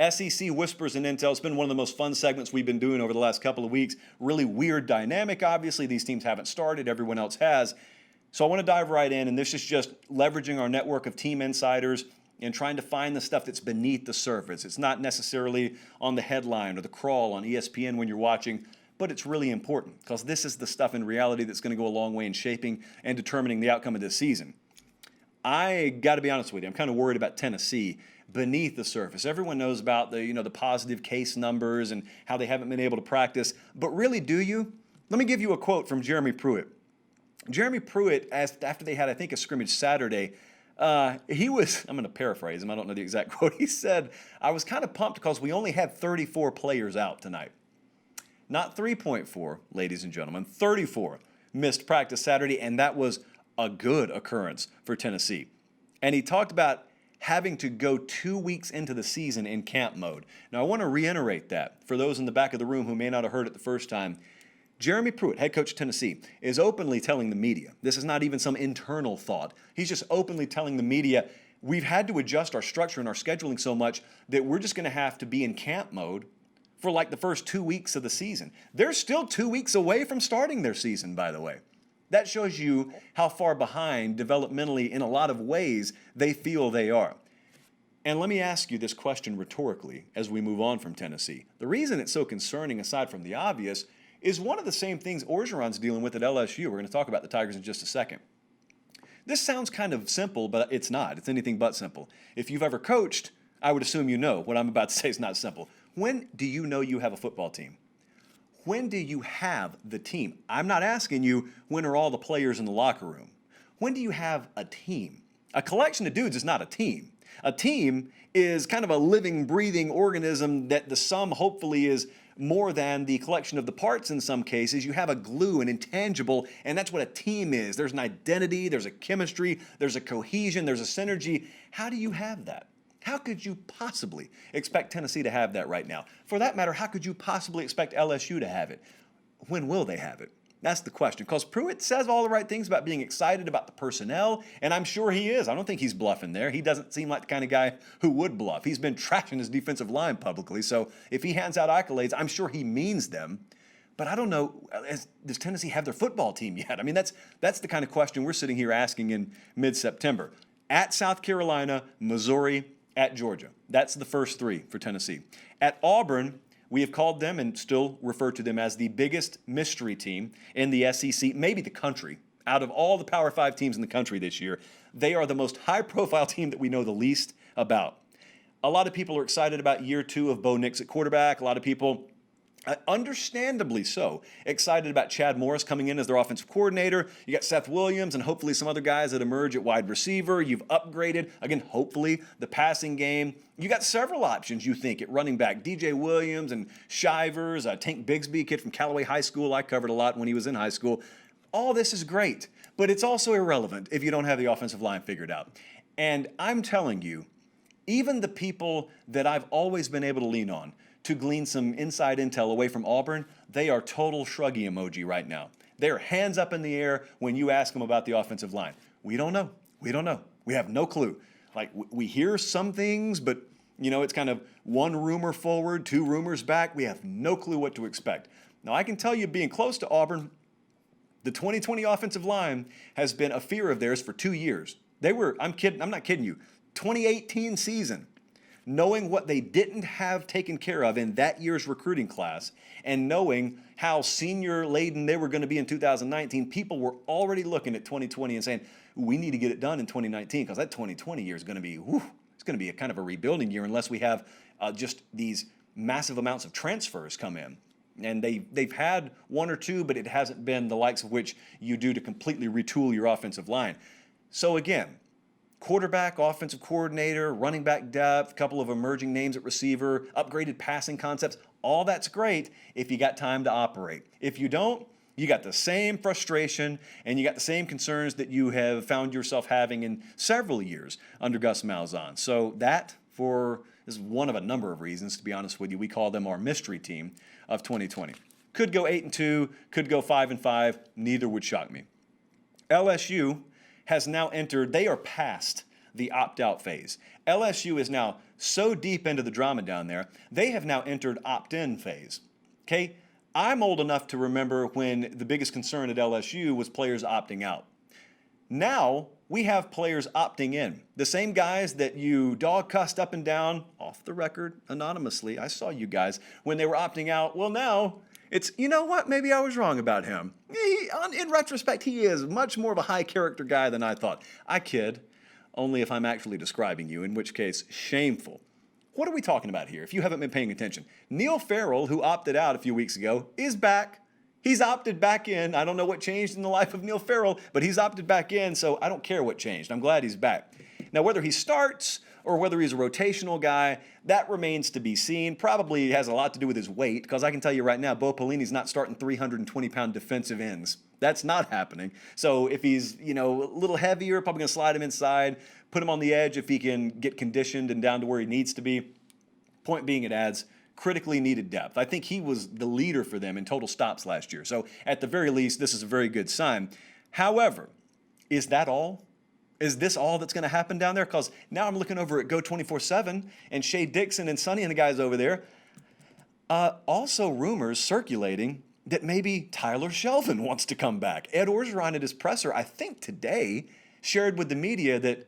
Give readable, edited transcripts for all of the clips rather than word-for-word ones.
SEC Whispers and Intel. It's been one of the most fun segments we've been doing over the last couple of weeks. Really weird dynamic, obviously. These teams haven't started. Everyone else has. So I want to dive right in, and this is just leveraging our network of team insiders and trying to find the stuff that's beneath the surface. It's not necessarily on the headline or the crawl on ESPN when you're watching, but it's really important because this is the stuff in reality that's going to go a long way in shaping and determining the outcome of this season. I got to be honest with you, I'm kind of worried about Tennessee beneath the surface. Everyone knows about the positive case numbers and how they haven't been able to practice, but really, do you? Let me give you a quote from Jeremy Pruitt. Jeremy Pruitt, after they had, I think, a scrimmage Saturday, he was, I'm going to paraphrase him, I don't know the exact quote, he said, I was kind of pumped because we only had 34 players out tonight. Not 3.4, ladies and gentlemen, 34 missed practice Saturday, and that was a good occurrence for Tennessee. And he talked about having to go 2 weeks into the season in camp mode. Now, I want to reiterate that for those in the back of the room who may not have heard it the first time. Jeremy Pruitt, head coach of Tennessee, is openly telling the media, this is not even some internal thought, he's just openly telling the media, we've had to adjust our structure and our scheduling so much that we're just going to have to be in camp mode for like the first 2 weeks of the season. They're still 2 weeks away from starting their season, by the way. That shows you how far behind developmentally in a lot of ways they feel they are. And let me ask you this question rhetorically as we move on from Tennessee. The reason it's so concerning, aside from the obvious, is one of the same things Orgeron's dealing with at LSU. We're going to talk about the Tigers in just a second. This sounds kind of simple, but it's not. It's anything but simple. If you've ever coached, I would assume you know what I'm about to say is not simple. When do you know you have a football team? When do you have the team? I'm not asking you when are all the players in the locker room. When do you have a team? A collection of dudes is not a team. A team is kind of a living, breathing organism that the sum hopefully is more than the collection of the parts in some cases. You have a glue, an intangible, and that's what a team is. There's an identity, there's a chemistry, there's a cohesion, there's a synergy. How do you have that? How could you possibly expect Tennessee to have that right now? For that matter, how could you possibly expect LSU to have it? When will they have it? That's the question. Because Pruitt says all the right things about being excited about the personnel, and I'm sure he is. I don't think he's bluffing there. He doesn't seem like the kind of guy who would bluff. He's been trashing his defensive line publicly, so if he hands out accolades, I'm sure he means them. But I don't know, does Tennessee have their football team yet? I mean, that's the kind of question we're sitting here asking in mid-September. At South Carolina, Missouri, at Georgia. That's the first three for Tennessee. At Auburn, we have called them and still refer to them as the biggest mystery team in the SEC, maybe the country. Out of all the Power 5 teams in the country this year, they are the most high-profile team that we know the least about. A lot of people are excited about year 2 of Bo Nix at quarterback. A lot of people, understandably so, excited about Chad Morris coming in as their offensive coordinator. You got Seth Williams and hopefully some other guys that emerge at wide receiver. You've upgraded, again, hopefully, the passing game. You got several options, you think, at running back. DJ Williams and Shivers, Tank Bigsby, kid from Callaway High School. I covered a lot when he was in high school. All this is great, but it's also irrelevant if you don't have the offensive line figured out. And I'm telling you, even the people that I've always been able to lean on to glean some inside intel away from Auburn, they are total shruggy emoji right now. They're hands up in the air when you ask them about the offensive line. We don't know. We don't know. We have no clue. Like, we hear some things, but, it's kind of one rumor forward, 2 rumors back. We have no clue what to expect. Now, I can tell you, being close to Auburn, the 2020 offensive line has been a fear of theirs for 2 years. They were, I'm not kidding you, 2018 season, knowing what they didn't have taken care of in that year's recruiting class and knowing how senior-laden they were going to be in 2019, people were already looking at 2020 and saying, we need to get it done in 2019 because that 2020 year is going to be, it's going to be a kind of a rebuilding year unless we have just these massive amounts of transfers come in. And they've had 1 or 2, but it hasn't been the likes of which you do to completely retool your offensive line. So again, quarterback, offensive coordinator, running back depth, a couple of emerging names at receiver, upgraded passing concepts, all that's great if you got time to operate. If you don't, you got the same frustration and you got the same concerns that you have found yourself having in several years under Gus Malzahn. So that is one of a number of reasons, to be honest with you. We call them our mystery team of 2020. Could go 8-2, could go 5-5, neither would shock me. LSU has now entered, they are past the opt-out phase. LSU is now so deep into the drama down there, they have now entered opt-in phase. Okay? I'm old enough to remember when the biggest concern at LSU was players opting out. Now, we have players opting in. The same guys that you dog cussed up and down, off the record, anonymously, I saw you guys, when they were opting out, well now, it's, you know what, maybe I was wrong about him. In retrospect, he is much more of a high character guy than I thought. I kid, only if I'm actually describing you, in which case, shameful. What are we talking about here, if you haven't been paying attention? Neil Farrell, who opted out a few weeks ago, is back. He's opted back in. I don't know what changed in the life of Neil Farrell, but he's opted back in, so I don't care what changed. I'm glad he's back. Now, whether he starts or whether he's a rotational guy, that remains to be seen. Probably has a lot to do with his weight, because I can tell you right now, Bo Pelini's not starting 320-pound defensive ends. That's not happening. So if he's, a little heavier, probably going to slide him inside, put him on the edge if he can get conditioned and down to where he needs to be. Point being, it adds critically needed depth. I think he was the leader for them in total stops last year. So at the very least, this is a very good sign. However, is that all? Is this all that's going to happen down there? Because now I'm looking over at Go 24/7 and Shea Dixon and Sonny and the guys over there. Also rumors circulating that maybe Tyler Shelvin wants to come back. Ed Orgeron at his presser, I think today, shared with the media that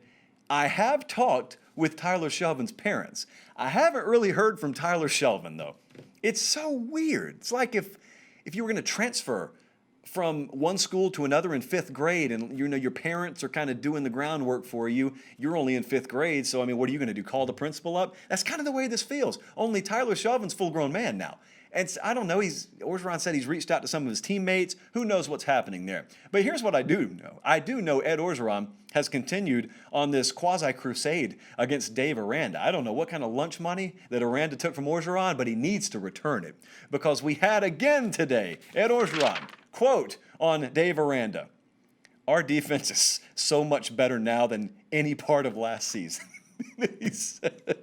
I have talked with Tyler Shelvin's parents. I haven't really heard from Tyler Shelvin, though. It's so weird. It's like if you were going to transfer from one school to another in fifth grade and your parents are kind of doing the groundwork for you. You're only in fifth grade, so what are you going to do, call the principal up? That's kind of the way this feels. Only Tyler Shelvin's a full-grown man now. And I don't know, Orgeron said he's reached out to some of his teammates. Who knows what's happening there? But here's what I do know. I do know Ed Orgeron has continued on this quasi-crusade against Dave Aranda. I don't know what kind of lunch money that Aranda took from Orgeron, but he needs to return it. Because we had again today, Ed Orgeron, quote on Dave Aranda, "Our defense is so much better now than any part of last season." He said,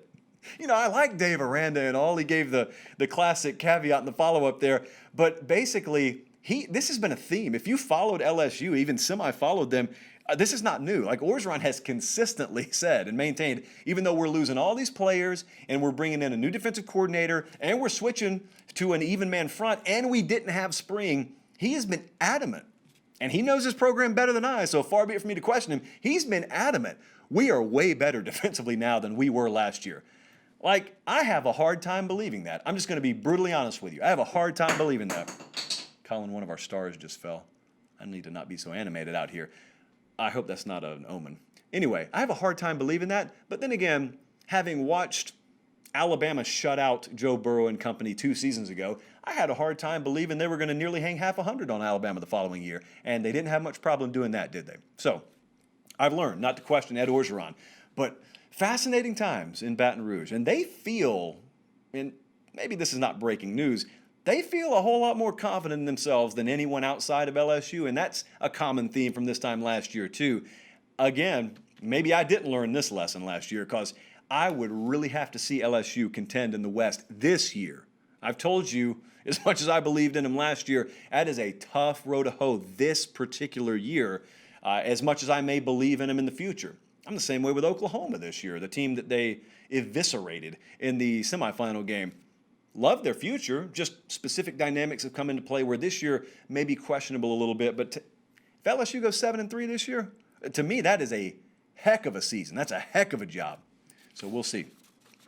I like Dave Aranda and all. He gave the classic caveat in the follow-up there. But basically, this has been a theme. If you followed LSU, even semi-followed them, this is not new. Like Orgeron has consistently said and maintained, even though we're losing all these players and we're bringing in a new defensive coordinator and we're switching to an even man front and we didn't have spring, he has been adamant. And he knows his program better than I, so far be it for me to question him. He's been adamant. We are way better defensively now than we were last year. Like, I have a hard time believing that. I'm just going to be brutally honest with you. I have a hard time believing that. Colin, one of our stars just fell. I need to not be so animated out here. I hope that's not an omen. Anyway, I have a hard time believing that. But then again, having watched Alabama shut out Joe Burrow and company 2 seasons ago, I had a hard time believing they were going to nearly hang half 100 on Alabama the following year. And they didn't have much problem doing that, did they? So, I've learned not to question Ed Orgeron. But fascinating times in Baton Rouge. And they feel, and maybe this is not breaking news, they feel a whole lot more confident in themselves than anyone outside of LSU. And that's a common theme from this time last year, too. Again, maybe I didn't learn this lesson last year because I would really have to see LSU contend in the West this year. I've told you, as much as I believed in them last year, that is a tough road to hoe this particular year, as much as I may believe in them in the future. I'm the same way with Oklahoma this year, the team that they eviscerated in the semifinal game. Love their future, just specific dynamics have come into play where this year may be questionable a little bit. But if LSU goes 7-3 this year, to me, that is a heck of a season. That's a heck of a job. So we'll see.